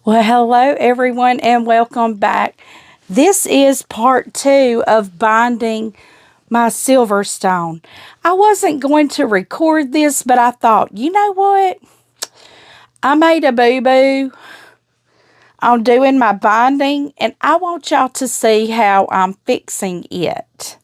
Well, hello everyone and welcome back. This is part 2 of binding my Silverstone. I wasn't going to record this, but I thought, you know what? I made a boo-boo on doing my binding, and I want y'all to see how I'm fixing it.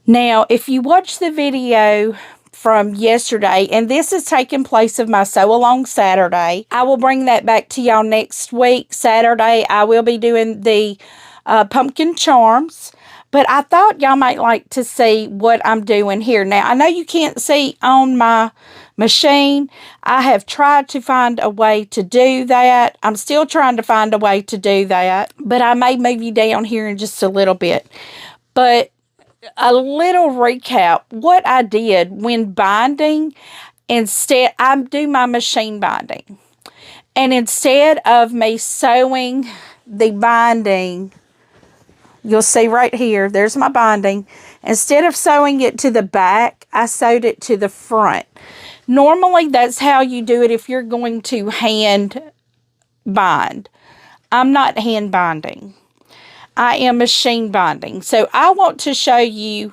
Now, if you watch the video from yesterday, and this is taking place of my sew along Saturday, I will bring that back to y'all next week. Saturday, I will be doing the pumpkin charms, but I thought y'all might like to see what I'm doing here. Now, I know you can't see on my machine. I have tried to find a way to do that. I'm still trying to find a way to do that, but I may move you down here in just a little bit. But a little recap, what I did when binding, instead, I do my machine binding. And instead of me sewing the binding, you'll see right here, there's my binding. Instead of sewing it to the back, I sewed it to the front. Normally, that's how you do it if you're going to hand bind. I'm not hand binding. I am machine binding. So I want to show you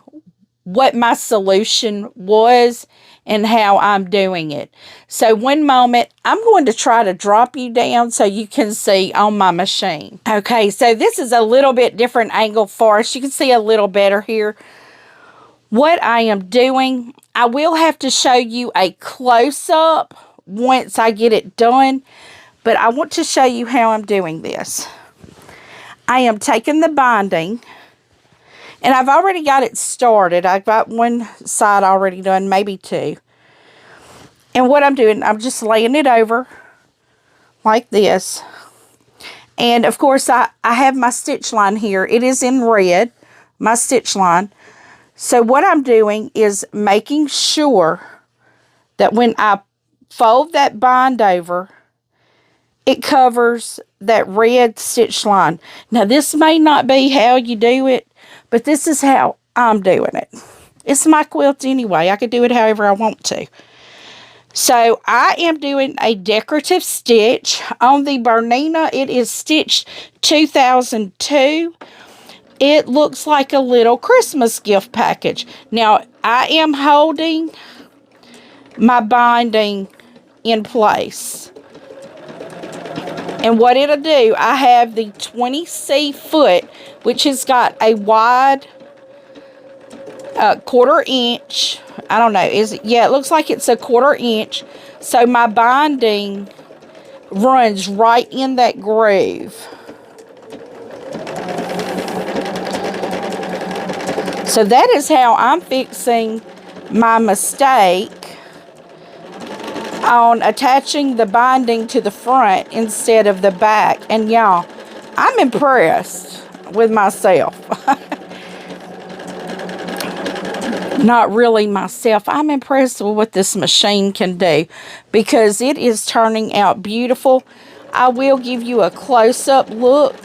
what my solution was and how I'm doing it. So one moment, I'm going to try to drop you down so you can see on my machine. Okay, so this is a little bit different angle for us. You can see a little better here. What I am doing, I will have to show you a close-up once I get it done, but I want to show you how I'm doing this. I am taking the binding, and I've already got it started. I've got one side already done, maybe two. And what I'm doing, I'm just laying it over like this. And, of course, I have my stitch line here. It is in red, my stitch line. So what I'm doing is making sure that when I fold that bind over, it covers that red stitch line. Now, this may not be how you do it, but this is how I'm doing it. It's my quilt anyway. I could do it however I want to. So, I am doing a decorative stitch on the Bernina. It is stitched 2002. It looks like a little Christmas gift package. Now, I am holding my binding in place. And what it'll do, I have the 20C foot, which has got a wide 1/4 inch. I don't know. Yeah, it looks like it's a 1/4 inch. So my binding runs right in that groove. So that is how I'm fixing my mistake on attaching the binding to the front instead of the back. And y'all, I'm impressed with myself. Not really myself. I'm impressed with what this machine can do because it is turning out beautiful. I will give you a close-up look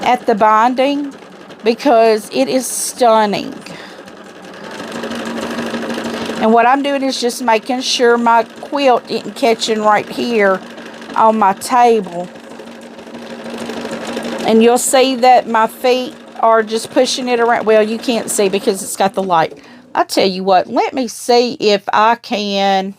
at the binding because it is stunning. And what I'm doing is just making sure my quilt isn't catching right here on my table. And you'll see that my feet are just pushing it around. Well, you can't see because it's got the light. I'll tell you what. Let me see if I can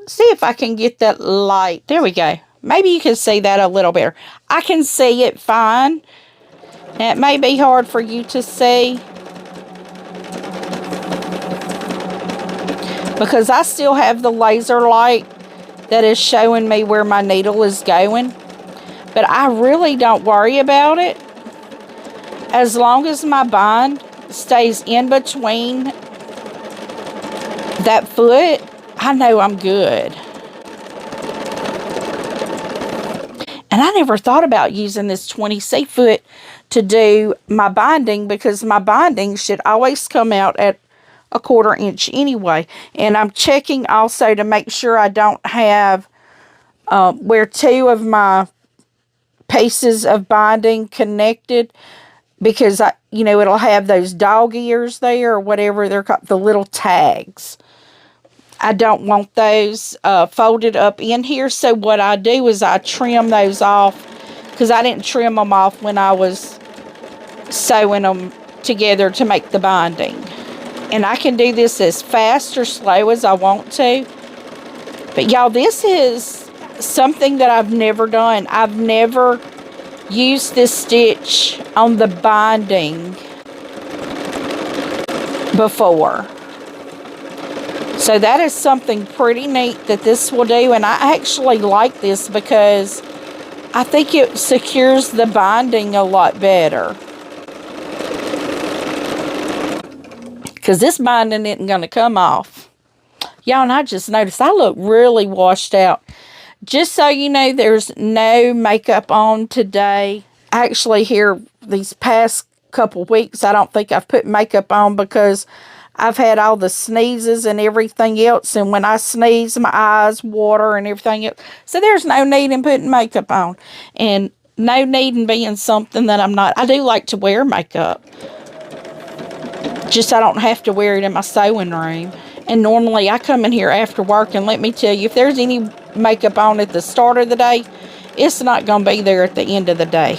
see if I can get that light. There we go. Maybe you can see that a little better. I can see it fine. It may be hard for you to see because I still have the laser light that is showing me where my needle is going. But I really don't worry about it. As long as my bind stays in between that foot, I know I'm good. And I never thought about using this 20C foot to do my binding because my binding should always come out at a 1/4 inch anyway. And I'm checking also to make sure I don't have where two of my pieces of binding connected because it'll have those dog ears there or whatever they're called, the little tags. I don't want those folded up in here. So what I do is I trim those off, because I didn't trim them off when I was sewing them together to make the binding. And I can do this as fast or slow as I want to. But y'all, this is something that I've never done. I've never used this stitch on the binding before. So that is something pretty neat that this will do. And I actually like this because I think it secures the binding a lot better. Because this binding isn't going to come off. Y'all, and I just noticed I look really washed out. Just so you know, there's no makeup on today. Actually, here, these past couple weeks, I don't think I've put makeup on because I've had all the sneezes and everything else. And when I sneeze, my eyes water and everything else. So there's no need in putting makeup on. And no need in being something that I'm not. I do like to wear makeup. Just I don't have to wear it in my sewing room. And normally I come in here after work, and let me tell you, if there's any makeup on at the start of the day, it's not going to be there at the end of the day.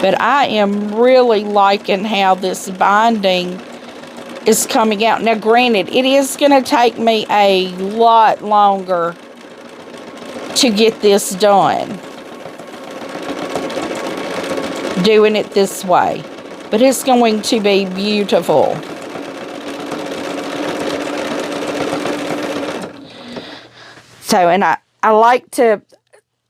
But I am really liking how this binding is coming out. Now granted, it is going to take me a lot longer to get this done, doing it this way. But it's going to be beautiful. So, and I like to,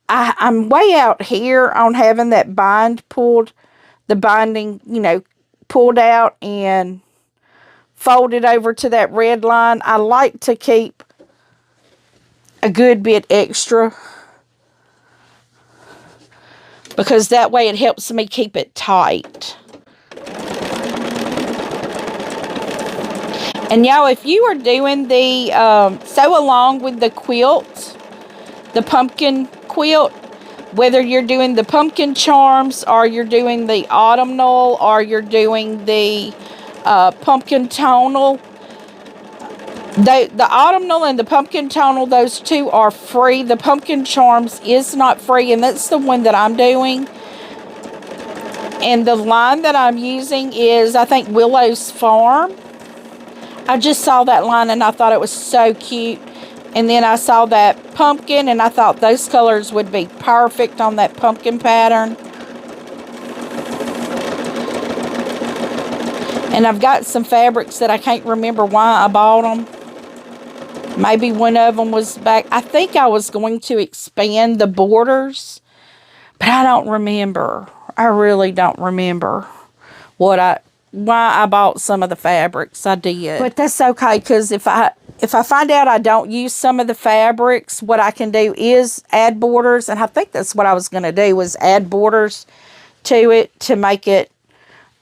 I'm way out here on having that the binding, you know, pulled out and folded over to that red line. I like to keep a good bit extra, because that way it helps me keep it tight. And y'all, if you are doing the sew along with the quilt, the pumpkin quilt, whether you're doing the pumpkin charms, or you're doing the autumnal, or you're doing the pumpkin tonal, the autumnal and the pumpkin tonal, those two are free. The pumpkin charms is not free, and that's the one that I'm doing. And the line that I'm using is, I think, Willow's Farm. I just saw that line and I thought it was so cute. And then I saw that pumpkin and I thought those colors would be perfect on that pumpkin pattern. And I've got some fabrics that I can't remember why I bought them. Maybe one of them was back. I think I was going to expand the borders, but I don't remember. I really don't remember why I bought some of the fabrics. I did. But that's okay, because if I find out I don't use some of the fabrics, what I can do is add borders. And I think that's what I was going to do, was add borders to it to make it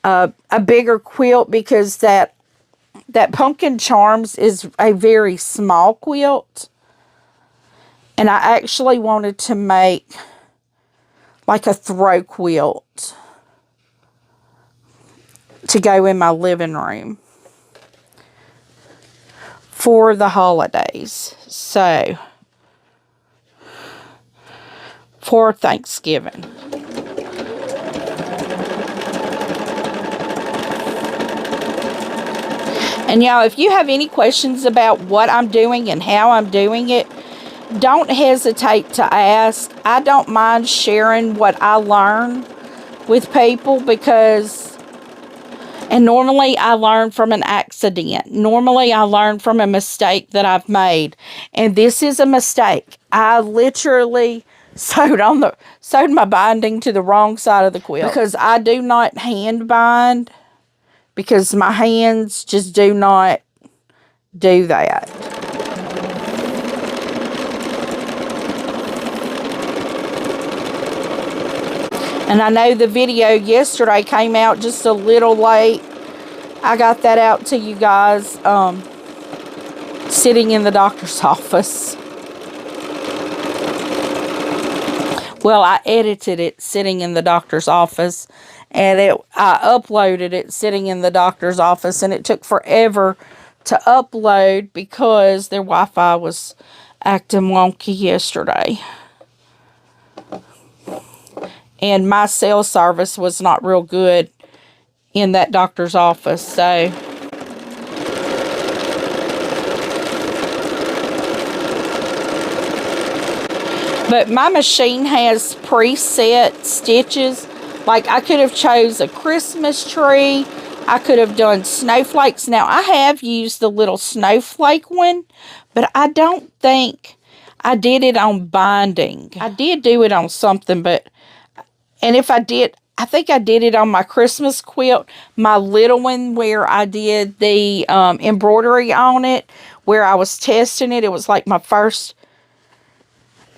a bigger quilt, because that Pumpkin Charms is a very small quilt. And I actually wanted to make like a throw quilt to go in my living room for the holidays. So, for Thanksgiving. And y'all, if you have any questions about what I'm doing and how I'm doing it, don't hesitate to ask. I don't mind sharing what I learn with people, because, and normally I learn from an accident. Normally I learn from a mistake that I've made. And this is a mistake. I literally sewed my binding to the wrong side of the quilt, because I do not hand bind, because my hands just do not do that. And I know the video yesterday came out just a little late. I got that out to you guys sitting in the doctor's office. Well, I edited it sitting in the doctor's office, And I uploaded it sitting in the doctor's office, and it took forever to upload because their Wi-Fi was acting wonky yesterday. And my cell service was not real good in that doctor's office, so... But my machine has preset stitches. Like, I could have chose a Christmas tree. I could have done snowflakes. Now, I have used the little snowflake one, but I don't think I did it on binding. I did do it on something, but... And if I did, I think I did it on my Christmas quilt. My little one where I did the embroidery on it, where I was testing it. It was like my first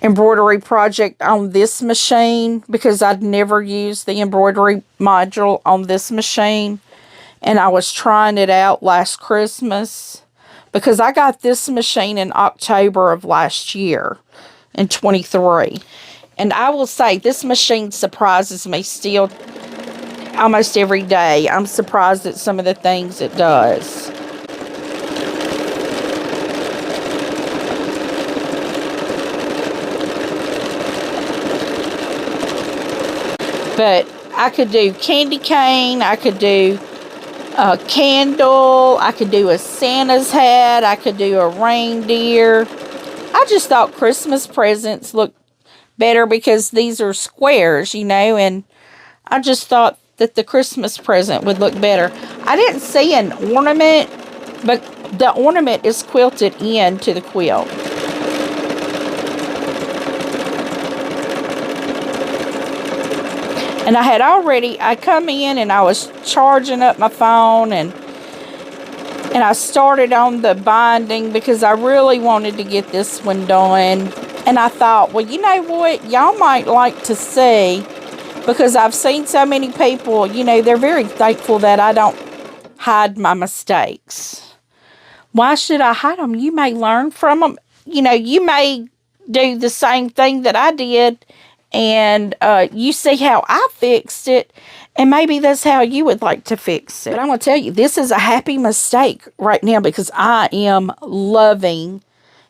embroidery project on this machine because I'd never used the embroidery module on this machine, and I was trying it out last Christmas because I got this machine in October of last year in 23, and I will say this machine surprises me still almost every day. I'm surprised at some of the things it does. But I could do candy cane, I could do a candle, I could do a Santa's hat, I could do a reindeer. I just thought Christmas presents looked better because these are squares, you know, and I just thought that the Christmas present would look better. I didn't see an ornament, but the ornament is quilted into the quilt. And I come in and I was charging up my phone and I started on the binding because I really wanted to get this one done. And I thought, well, you know what? Y'all might like to see, because I've seen so many people, you know, they're very thankful that I don't hide my mistakes. Why should I hide them? You may learn from them. You know, you may do the same thing that I did, and you see how I fixed it, and maybe that's how you would like to fix it. But I'm going to tell you, this is a happy mistake right now because I am loving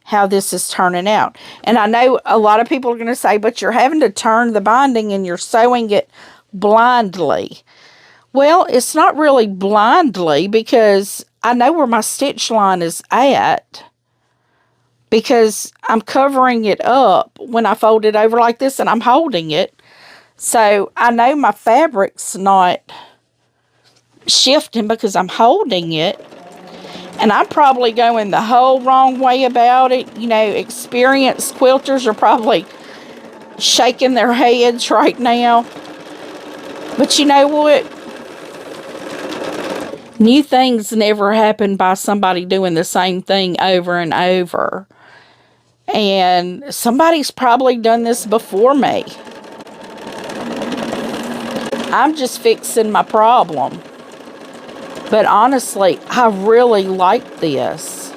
how this is turning out. And I know a lot of people are going to say, but you're having to turn the binding and you're sewing it blindly. Well, it's not really blindly because I know where my stitch line is at, because I'm covering it up when I fold it over like this and I'm holding it. So I know my fabric's not shifting because I'm holding it. And I'm probably going the whole wrong way about it. You know, experienced quilters are probably shaking their heads right now. But you know what? New things never happen by somebody doing the same thing over and over. And somebody's probably done this before me. I'm just fixing my problem. But honestly, I really like this.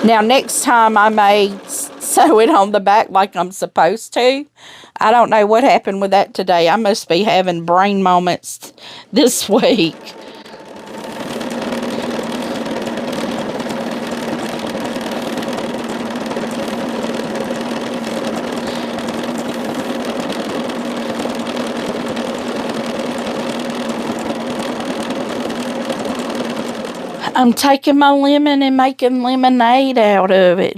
Now, next time I may sew it on the back like I'm supposed to. I don't know what happened with that today. I must be having brain moments this week. I'm taking my lemon and making lemonade out of it.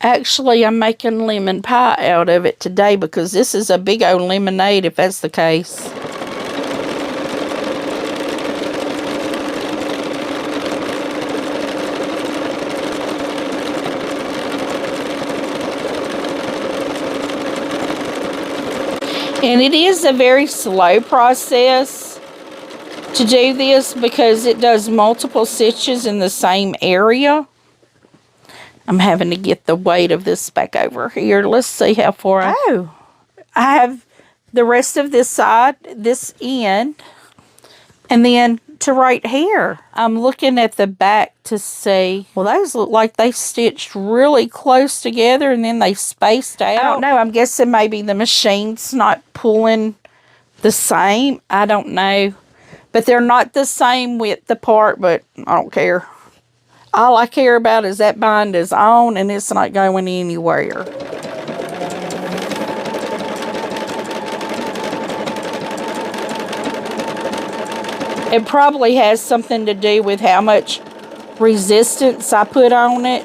Actually, I'm making lemon pie out of it today because this is a big old lemonade if that's the case. And it is a very slow process to do this because it does multiple stitches in the same area. I'm having to get the weight of this back over here. Let's see how far I have the rest of this side, this end, and then to right here. I'm looking at the back to see. Well, those look like they stitched really close together and then they spaced out. I don't know. I'm guessing maybe the machine's not pulling the same. I don't know. But they're not the same width apart, but I don't care. All I care about is that bind is on and it's not going anywhere. It probably has something to do with how much resistance I put on it.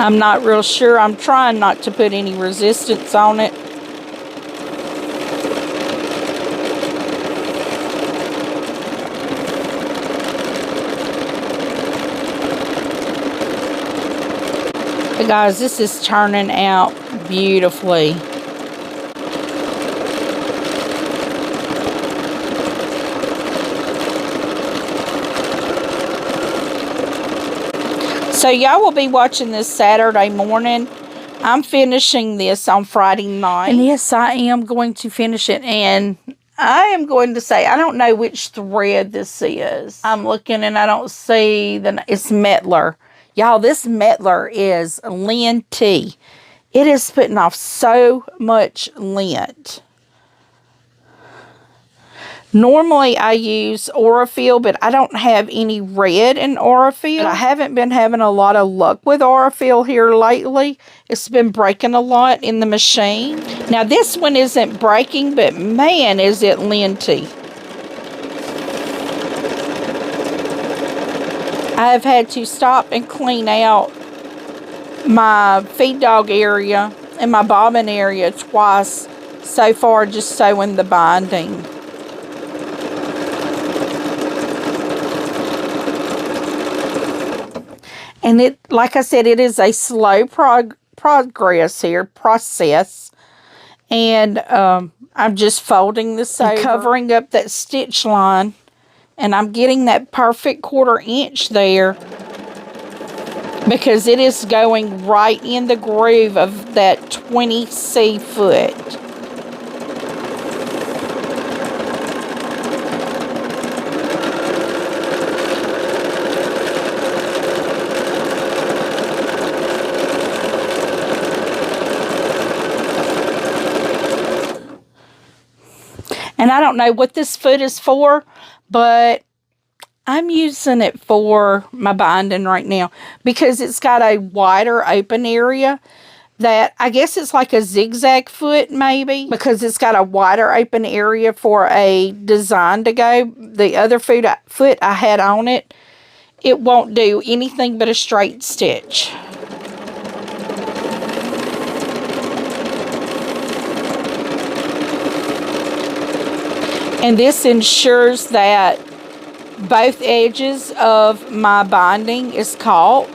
I'm not real sure. I'm trying not to put any resistance on it. But guys, this is turning out beautifully. So y'all will be watching this Saturday morning. I'm finishing this on Friday night. And yes, I am going to finish it. And I am going to say, I don't know which thread this is. I'm looking and I don't see it's Metler. Y'all, this Metler is linty. It is putting off so much lint. Normally, I use Aurifil, but I don't have any red in Aurifil. I haven't been having a lot of luck with Aurifil here lately. It's been breaking a lot in the machine. Now, this one isn't breaking, but man, is it linty. I have had to stop and clean out my feed dog area and my bobbin area twice so far, just sewing the binding. And it, like I said, it is a slow process. And I'm just folding this over, covering up that stitch line. And I'm getting that perfect 1/4 inch there, because it is going right in the groove of that 20C foot. And I don't know what this foot is for, but I'm using it for my binding right now because it's got a wider open area that I guess it's like a zigzag foot maybe, because it's got a wider open area for a design to go. The other foot I had on it, it won't do anything but a straight stitch. And this ensures that both edges of my binding is caught.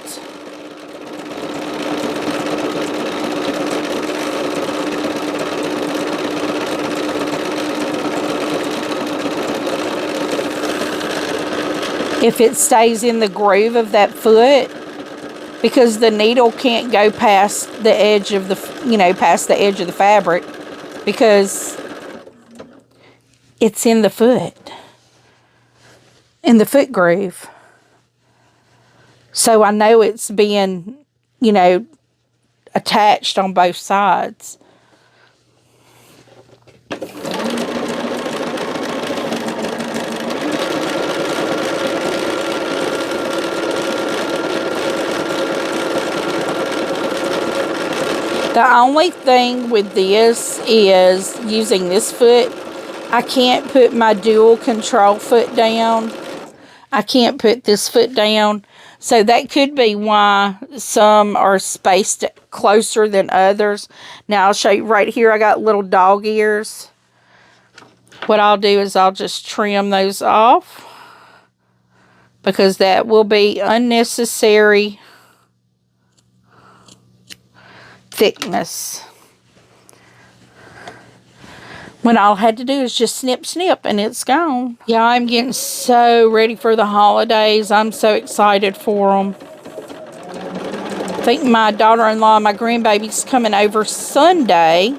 If it stays in the groove of that foot, because the needle can't go past the edge of the, past the edge of the fabric, because it's in the foot. In the foot groove. So I know it's being, attached on both sides. The only thing with this is using this foot, I can't put my dual control foot down. I can't put this foot down. So that could be why some are spaced closer than others. Now I'll show you right here. I got little dog ears. What I'll do is I'll just trim those off, because that will be unnecessary thickness. When all I had to do is just snip, snip, and it's gone. Yeah, I'm getting so ready for the holidays. I'm so excited for them. I think my daughter-in-law, my grandbaby's coming over Sunday.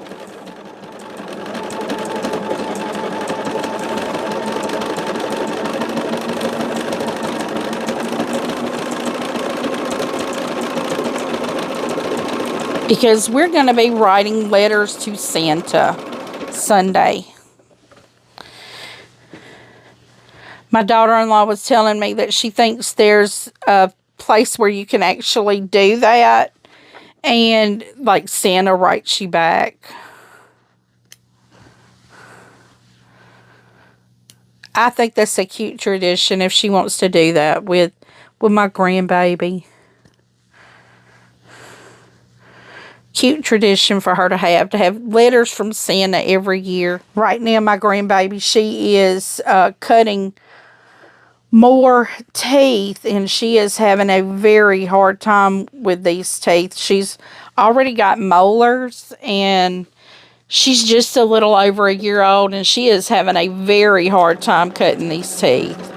because we're going to be writing letters to Santa Sunday. My daughter-in-law was telling me that she thinks there's a place where you can actually do that, and like Santa writes you back. I think that's a cute tradition if she wants to do that with my grandbaby. Cute tradition for her to have letters from Santa every year. Right now, my grandbaby, she is cutting more teeth, and she is having a very hard time with these teeth. She's already got molars, and she's just a little over a year old, and she is having a very hard time cutting these teeth.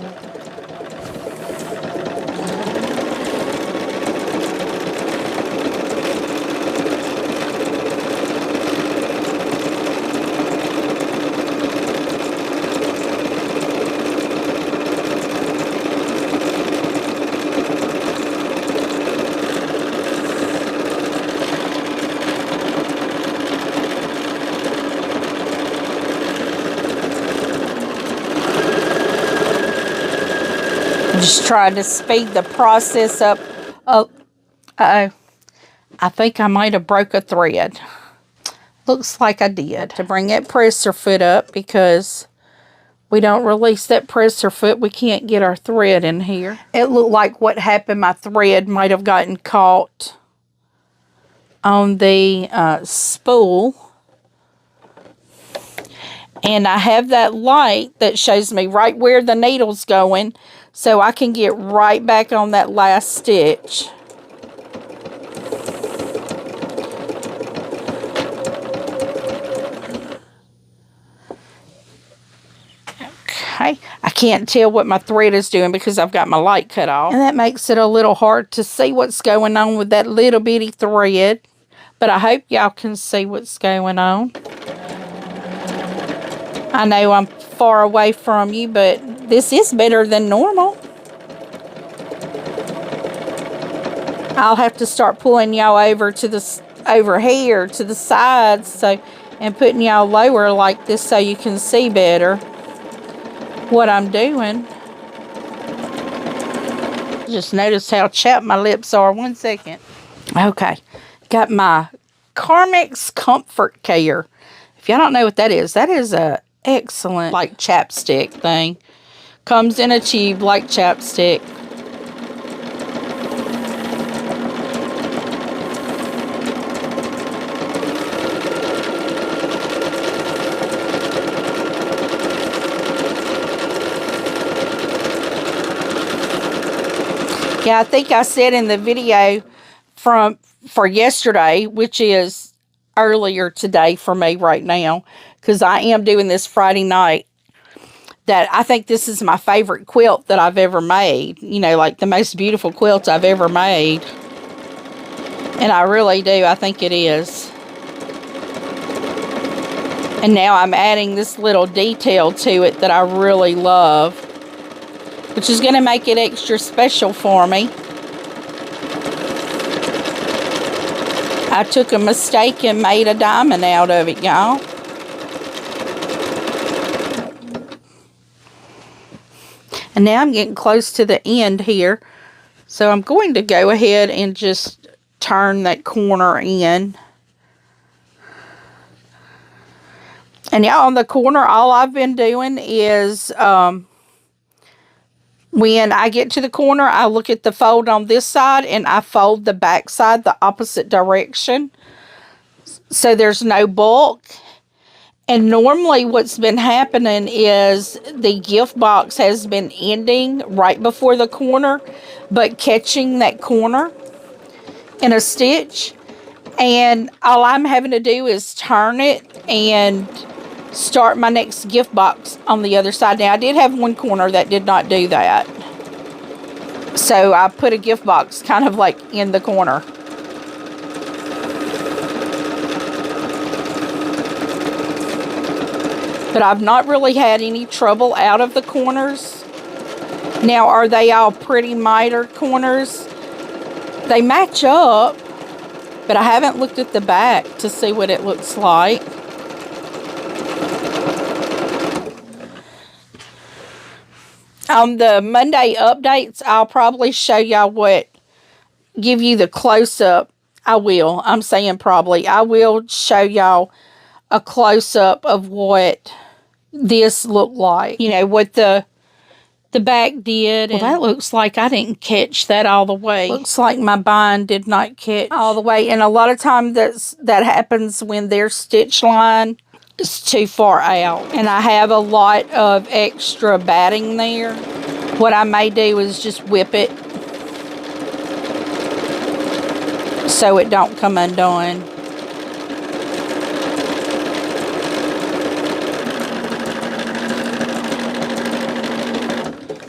Just trying to speed the process up. Oh, uh-oh. I think I might have broke a thread. Looks like I did. To bring that presser foot up, because we don't release that presser foot, we can't get our thread in here. It looked like what happened, my thread might have gotten caught on the spool. And I have that light that shows me right where the needle's going, so I can get right back on that last stitch. Okay, I can't tell what my thread is doing because I've got my light cut off. And that makes it a little hard to see what's going on with that little bitty thread. But I hope y'all can see what's going on. I know I'm far away from you, but this is better than normal. I'll have to start pulling y'all over here to the sides, and putting y'all lower like this so you can see better what I'm doing. Just notice how chapped my lips are. 1 second. Okay, got my Carmex Comfort Care. If y'all don't know what that is a excellent like chapstick thing. Comes in a tube like chapstick. Yeah, I think I said in the video for yesterday, which is earlier today for me right now, because I am doing this Friday night, that I think this is my favorite quilt that I've ever made. You know, like the most beautiful quilt I've ever made. And I really do. I think it is. And now I'm adding this little detail to it that I really love, which is going to make it extra special for me. I took a mistake and made a diamond out of it, y'all. And now I'm getting close to the end here. So I'm going to go ahead and just turn that corner in. And yeah, on the corner, all I've been doing is when I get to the corner, I look at the fold on this side and I fold the back side the opposite direction, so there's no bulk. And normally what's been happening is the gift box has been ending right before the corner, but catching that corner in a stitch. And all I'm having to do is turn it and start my next gift box on the other side. Now, I did have one corner that did not do that, so I put a gift box kind of like in the corner. But I've not really had any trouble out of the corners. Now, are they all pretty miter corners? They match up, but I haven't looked at the back to see what it looks like. On the Monday updates, I'll probably show y'all give you the close-up. I will. I'm saying probably. I will show y'all a close-up of what this looked like. You know, what the back did. Well, that looks like I didn't catch that all the way. Looks like my bind did not catch all the way. And a lot of times that happens when their stitch line is too far out. And I have a lot of extra batting there. What I may do is just whip it so it don't come undone.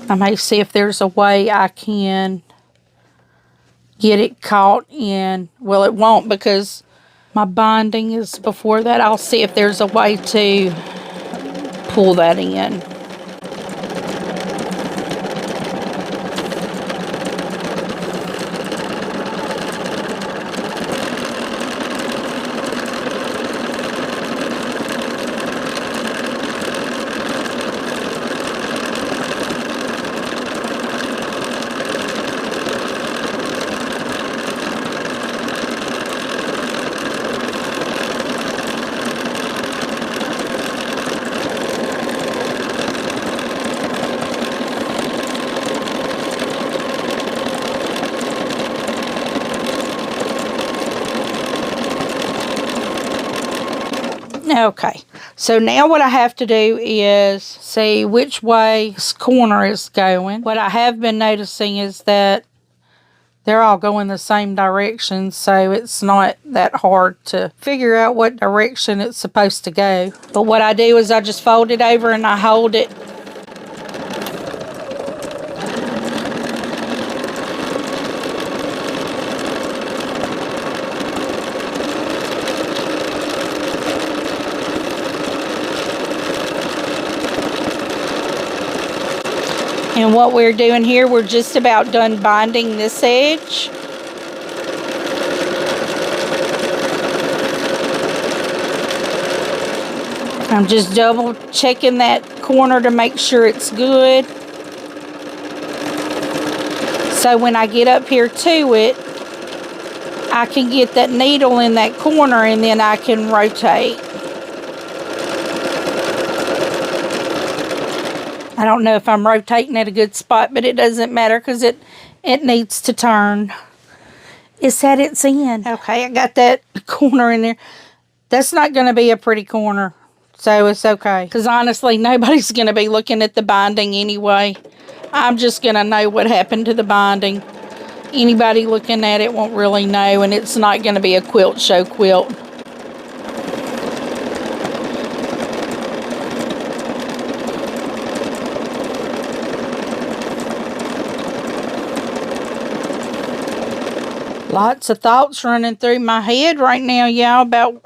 I may see if there's a way I can get it caught in. Well, it won't because my binding is before that. I'll see if there's a way to pull that in. Okay, so now what I have to do is see which way this corner is going. What I have been noticing is that they're all going the same direction, so it's not that hard to figure out what direction it's supposed to go. But what I do is I just fold it over and I hold it. And what we're doing here, we're just about done binding this edge. I'm just double checking that corner to make sure it's good. So when I get up here to it, I can get that needle in that corner and then I can rotate. I don't know if I'm rotating at a good spot, but it doesn't matter because it needs to turn. It's at its end. Okay, I got that corner in there. That's not going to be a pretty corner, so it's okay. Because honestly, nobody's going to be looking at the binding anyway. I'm just going to know what happened to the binding. Anybody looking at it won't really know, and it's not going to be a quilt show quilt. Lots of thoughts running through my head right now, y'all, about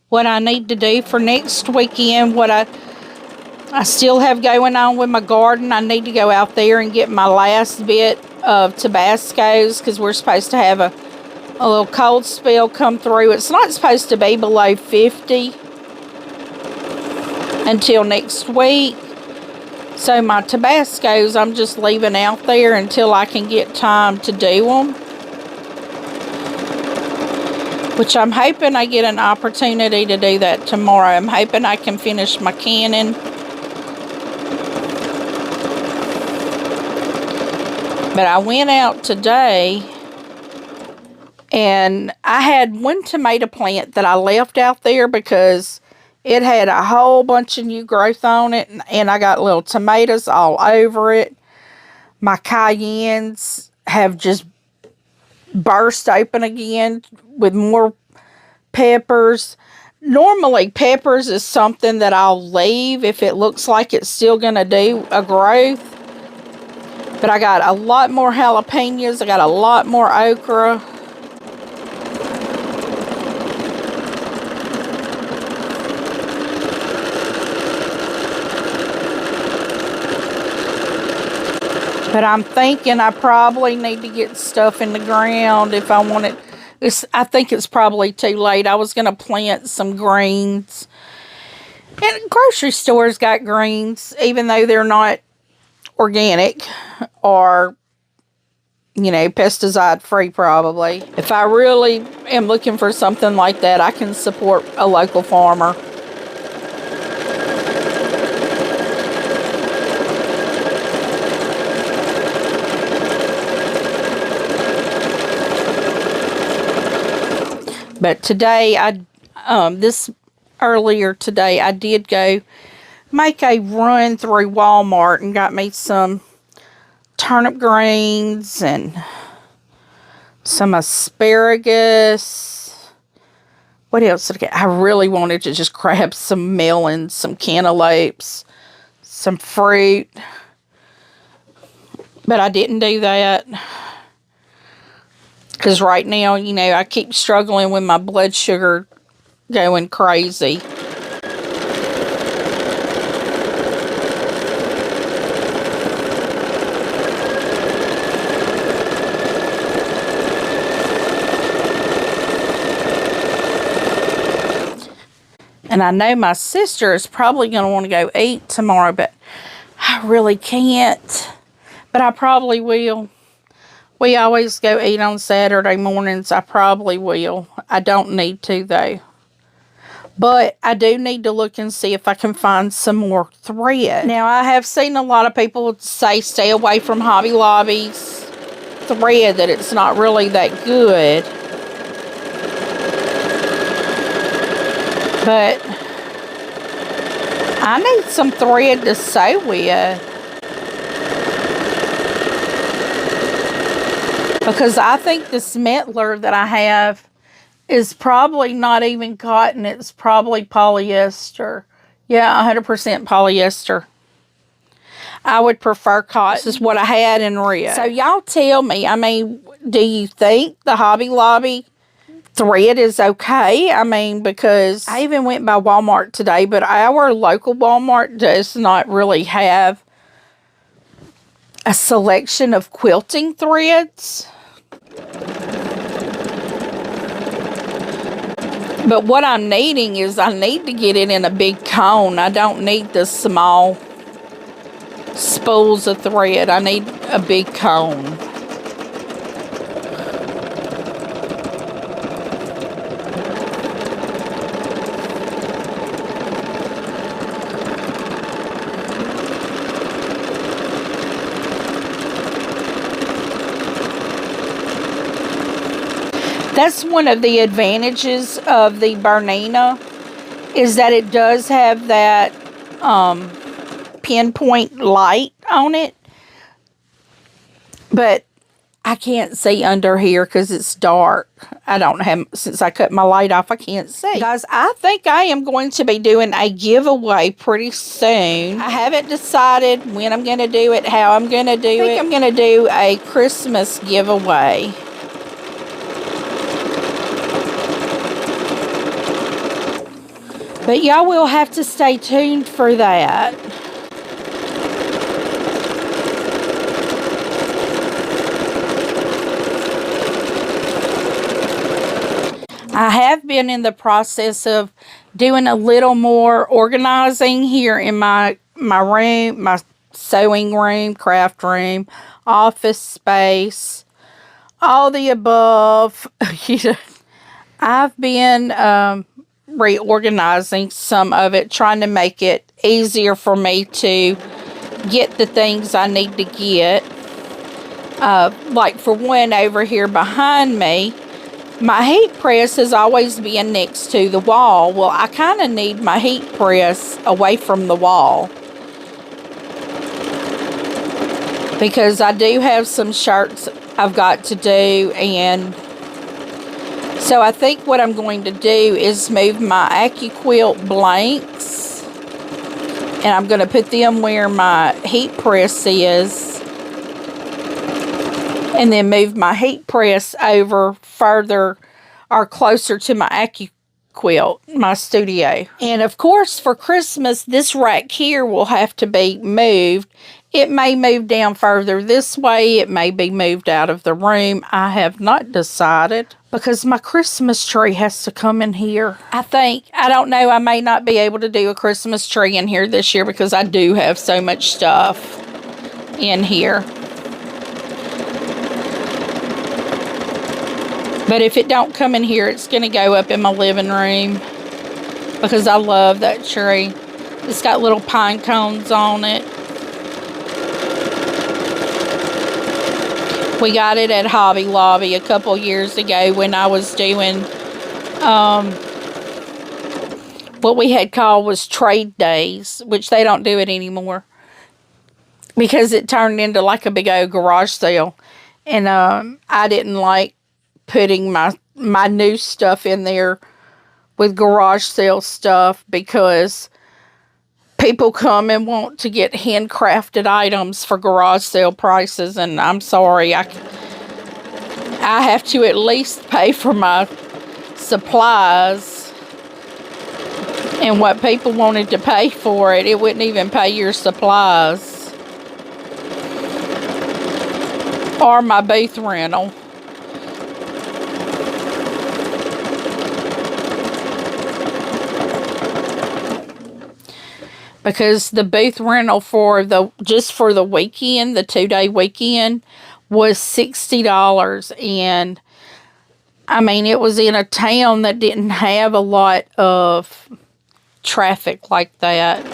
what I need to do for next weekend. What I still have going on with my garden. I need to go out there and get my last bit of Tabascos because we're supposed to have a little cold spell come through. It's not supposed to be below 50 until next week. So my Tabascos, I'm just leaving out there until I can get time to do them. Which I'm hoping I get an opportunity to do that tomorrow. I'm hoping I can finish my canning. But I went out today and I had one tomato plant that I left out there because it had a whole bunch of new growth on it. And I got little tomatoes all over it. My cayennes have just burst open again with more peppers. Normally peppers is something that I'll leave if it looks like it's still gonna do a growth, but I got a lot more jalapenos. I got a lot more okra. But I'm thinking I probably need to get stuff in the ground if I want it, I think it's probably too late. I was going to plant some greens. And grocery stores got greens, even though they're not organic or, you know, pesticide free probably. If I really am looking for something like that, I can support a local farmer. But today, earlier today, I did go make a run through Walmart and got me some turnip greens and some asparagus. What else did I get? I really wanted to just grab some melons, some cantaloupes, some fruit. But I didn't do that. Because right now, you know, I keep struggling with my blood sugar going crazy. And I know my sister is probably going to want to go eat tomorrow, but I really can't. But I probably will. We always go eat on Saturday mornings. I probably will. I don't need to, though. But I do need to look and see if I can find some more thread. Now, I have seen a lot of people say stay away from Hobby Lobby's thread, that it's not really that good. But I need some thread to sew with. Because I think the Smetler that I have is probably not even cotton. It's probably polyester. Yeah, 100% polyester. I would prefer cotton. This is what I had in Rio. So y'all tell me, I mean, do you think the Hobby Lobby thread is okay? I mean, because I even went by Walmart today, but our local Walmart does not really have a selection of quilting threads. But what I'm needing is I need to get it in a big cone. I don't need the small spools of thread. I need a big cone. That's one of the advantages of the Bernina, is that it does have that pinpoint light on it. But I can't see under here because it's dark. I don't have, since I cut my light off, I can't see. Guys, I think I am going to be doing a giveaway pretty soon. I haven't decided when I'm going to do it, how I'm going to do it. I think I'm going to do a Christmas giveaway. But y'all will have to stay tuned for that. I have been in the process of doing a little more organizing here in my room, my sewing room, craft room, office space, all the above. I've been reorganizing some of it, trying to make it easier for me to get the things I need to get. Like for one, over here behind me, my heat press has always been next to the wall. Well, I kind of need my heat press away from the wall, because I do have some shirts I've got to do, and so I think what I'm going to do is move my AccuQuilt blanks, and I'm going to put them where my heat press is, and then move my heat press over further or closer to my AccuQuilt, my studio. And of course, for Christmas, this rack here will have to be moved, It may move down further this way. It may be moved out of the room. I have not decided because my Christmas tree has to come in here. I don't know, I may not be able to do a Christmas tree in here this year because I do have so much stuff in here. But if it don't come in here, it's going to go up in my living room because I love that tree. It's got little pine cones on it. We got it at Hobby Lobby a couple years ago when I was doing what we had called was trade days, which they don't do it anymore because it turned into like a big old garage sale. And I didn't like putting my new stuff in there with garage sale stuff because people come and want to get handcrafted items for garage sale prices, and I'm sorry, I have to at least pay for my supplies. And what people wanted to pay for it, it wouldn't even pay your supplies or my booth rental. Because the booth rental for just for the weekend, the 2-day weekend, was $60. And I mean, it was in a town that didn't have a lot of traffic like that.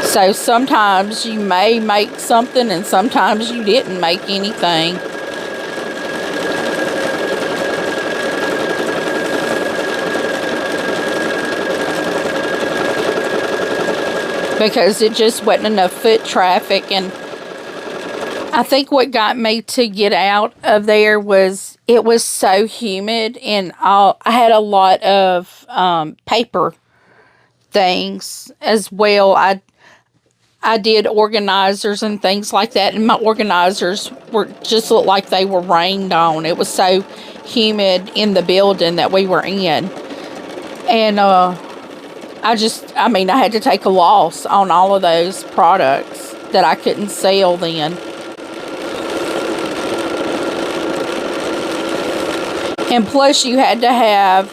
So sometimes you may make something and sometimes you didn't make anything. Because it just wasn't enough foot traffic. And I think what got me to get out of there was it was so humid, and I had a lot of paper things as well. I did organizers and things like that, and my organizers just looked like they were rained on. It was so humid in the building that we were in. And I had to take a loss on all of those products that I couldn't sell then. And plus you had to have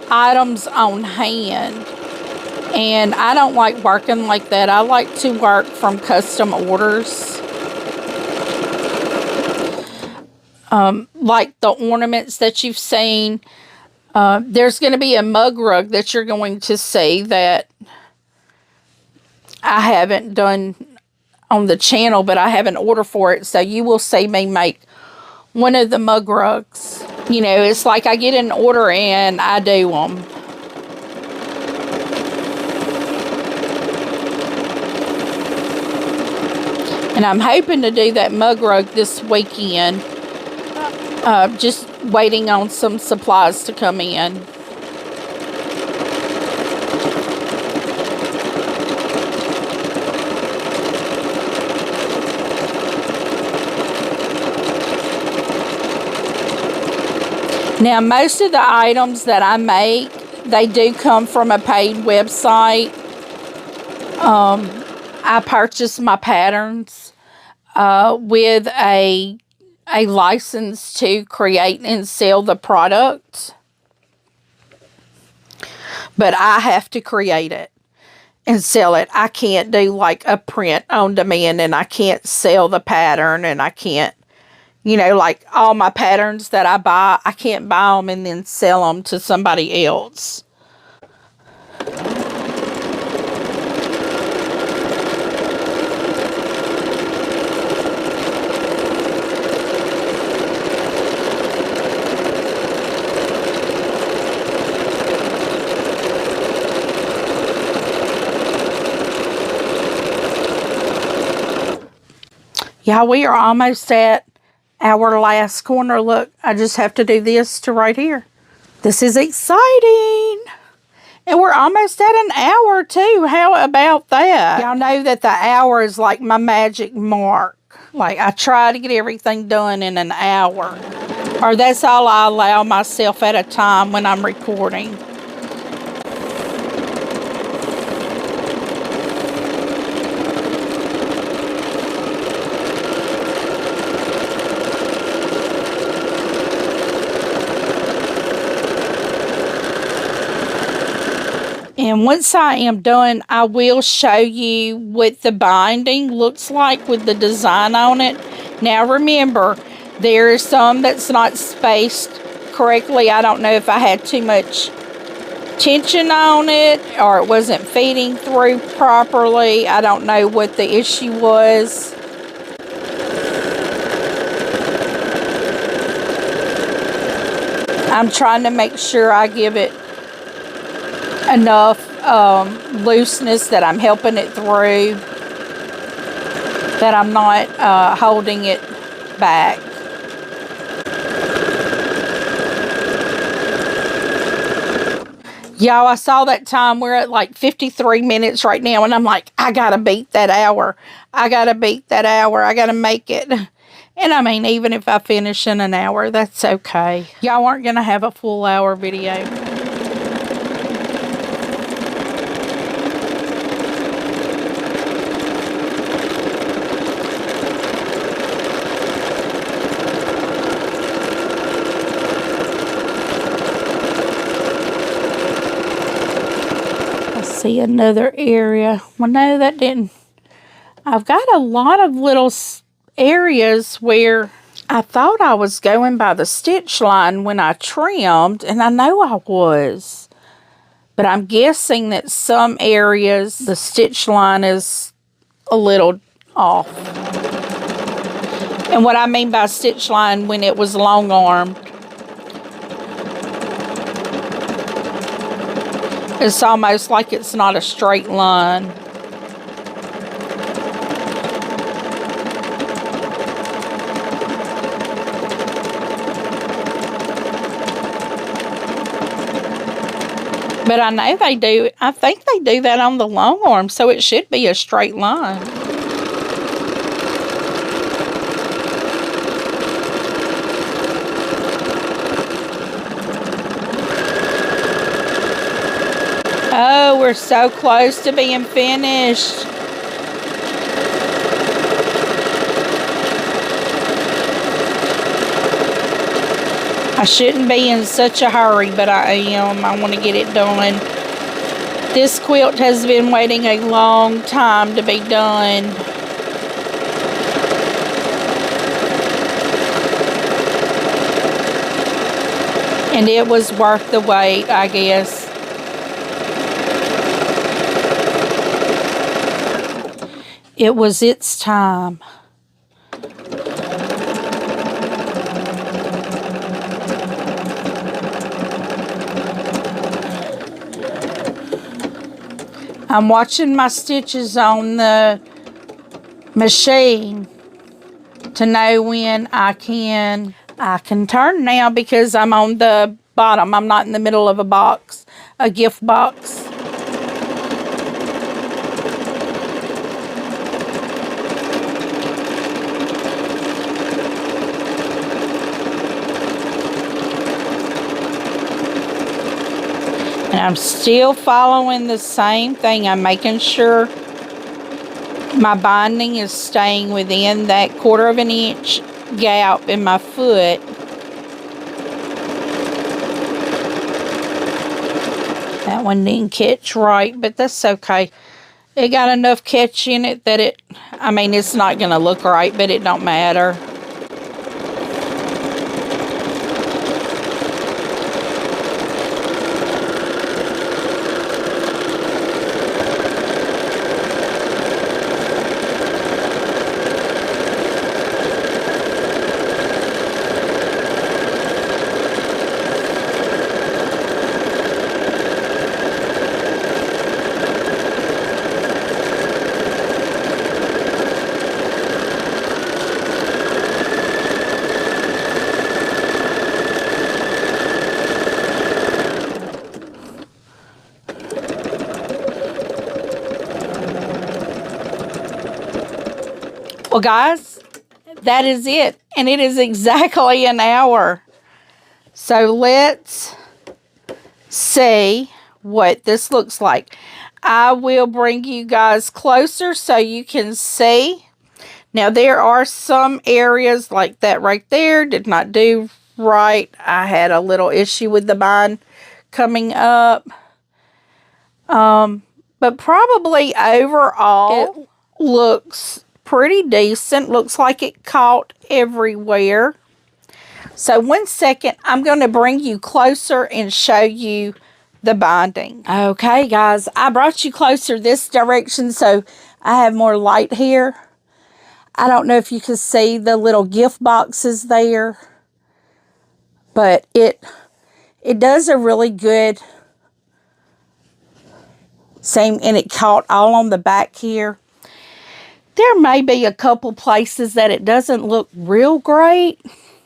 items on hand. And I don't like working like that. I like to work from custom orders. Like the ornaments that you've seen. There's going to be a mug rug that you're going to see that I haven't done on the channel, but I have an order for it. So you will see me make one of the mug rugs. You know, it's like I get an order and I do them. And I'm hoping to do that mug rug this weekend. Just waiting on some supplies to come in. Now, most of the items that I make, they do come from a paid website. I purchase my patterns with a license to create and sell the product. But I have to create it and sell it. I can't do like a print on demand, and I can't sell the pattern, and I can't, you know, like all my patterns that I buy, I can't buy them and then sell them to somebody else. Yeah, we are almost at our last corner. Look, I just have to do this to right here. This is exciting. And we're almost at an hour too. How about that? Y'all know that the hour is like my magic mark. Like I try to get everything done in an hour. Or that's all I allow myself at a time when I'm recording. And once I am done, I will show you what the binding looks like with the design on it. Now remember, there is some that's not spaced correctly. I don't know if I had too much tension on it or it wasn't feeding through properly. I don't know what the issue was. I'm trying to make sure I give it enough looseness that I'm helping it through, that I'm not holding it back. Y'all, I saw that time. We're at like 53 minutes right now, and I'm like, I gotta beat that hour. I gotta beat that hour. I gotta make it. And I mean, even if I finish in an hour, that's okay. Y'all aren't gonna have a full hour video. See another area. Well, no, that didn't. I've got a lot of little areas where I thought I was going by the stitch line when I trimmed, and I know I was, but I'm guessing that some areas the stitch line is a little off. And what I mean by stitch line, when it was long armed, it's almost like it's not a straight line. But I know they do, I think they do that on the long arm, so it should be a straight line. Oh, we're so close to being finished. I shouldn't be in such a hurry, but I am. I want to get it done. This quilt has been waiting a long time to be done. And it was worth the wait, I guess. It was its time. I'm watching my stitches on the machine to know when I can turn now, because I'm on the bottom. I'm not in the middle of a box, a gift box. And I'm still following the same thing. I'm making sure my binding is staying within that 1/4 of an inch gap in my foot. That one didn't catch right, but that's okay. It got enough catch in it that I mean, it's not going to look right, but it don't matter. Well, guys, that is it. And it is exactly an hour. So let's see what this looks like. I will bring you guys closer so you can see. Now, there are some areas like that right there did not do right. I had a little issue with the bind coming up. But probably overall, it looks pretty decent. Looks like it caught everywhere. So 1 second, I'm going to bring you closer and show you the binding. Okay, guys, I brought you closer this direction so I have more light here. I don't know if you can see the little gift boxes there, but it does a really good same, and it caught all on the back here. There may be a couple places that it doesn't look real great,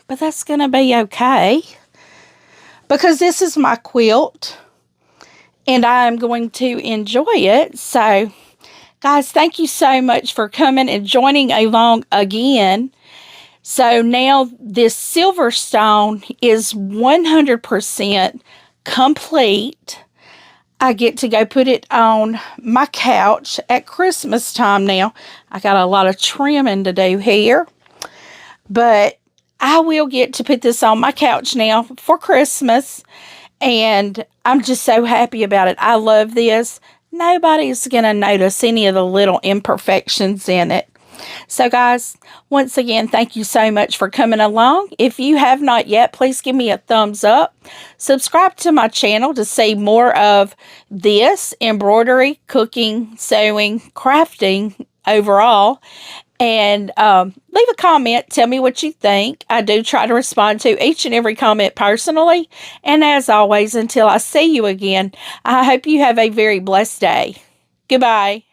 but that's going to be okay because this is my quilt and I'm going to enjoy it. So, guys, thank you so much for coming and joining along again. So now this Silverstone is 100% complete. I get to go put it on my couch at Christmas time now. I got a lot of trimming to do here. But I will get to put this on my couch now for Christmas. And I'm just so happy about it. I love this. Nobody's going to notice any of the little imperfections in it. So, guys, once again, thank you so much for coming along. If you have not yet, please give me a thumbs up. Subscribe to my channel to see more of this embroidery, cooking, sewing, crafting overall. And leave a comment. Tell me what you think. I do try to respond to each and every comment personally. And as always, until I see you again, I hope you have a very blessed day. Goodbye.